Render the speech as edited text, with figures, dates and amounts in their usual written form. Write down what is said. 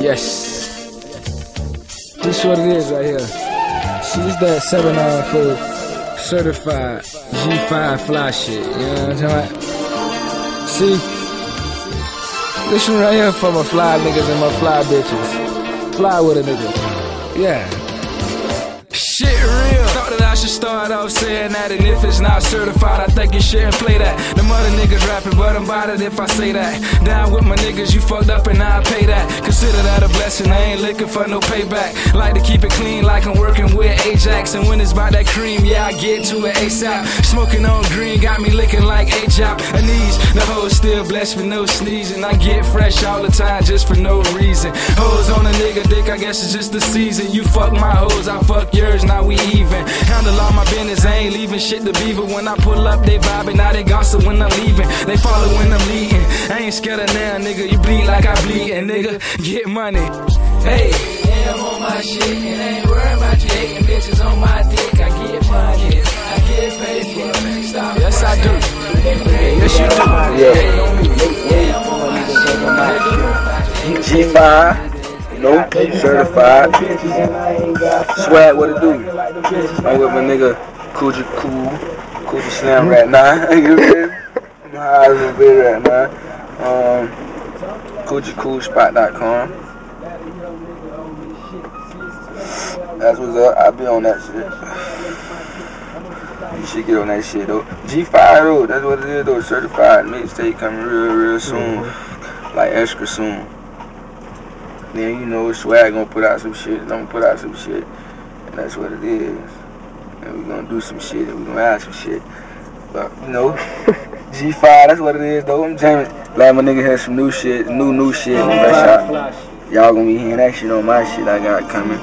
Yes. This what it is right here. She's that 794 certified G5 fly shit. You know what I'm talking about? See? This one right here for my fly niggas and my fly bitches. Fly with a nigga. Yeah. Shit real. Thought that I should start off saying that, and if it's not certified, I think you shouldn't play that. Them other niggas rapping, but I'm about it if I say that. Down with my niggas, you fucked up and I pay that. Consider that a blessing, I ain't looking for no payback. Like to keep it clean like I'm working with Ajax. And when it's about that cream, yeah, I get to it ASAP. Smoking on green, got me licking like A-Chop. And these, the hoes still blessed with no sneezing. I get fresh all the time just for no reason. Hoes on a nigga dick, I guess it's just the season. You fuck my hoes, I fuck yours, now we even. Handle all my business, I ain't leaving shit to beaver. When I pull up, they vibing, now they gossip when I'm leaving. They follow when I'm leading. I ain't scared of now, nigga. You bleed like I bleed, and nigga, get money. Hey, yeah, I'm on my shit, and I ain't worried about you hating bitches on my dick. I get money, I get paid for it. Stop. Yes, I do. Yes, Yeah, you do. G5. Nope, certified. Swag, what it do? I'm with my nigga Coochie Slam right now. You feel me? I'm high a little bit right now. CoochieCoolSpot.com. That's what's up. I be on that shit. You should get on that shit though. G5 though, that's what it is though. Certified mixtape coming real soon, like extra soon. Then you know Swag gonna put out some shit, I'm gonna put out some shit, and that's what it is. And we gonna do some shit, and we gonna add some shit. But you know, G5, that's what it is though. I'm jamming. Glad my nigga had some new shit, new shit. Y'all gonna be hearing that shit on my shit I got coming.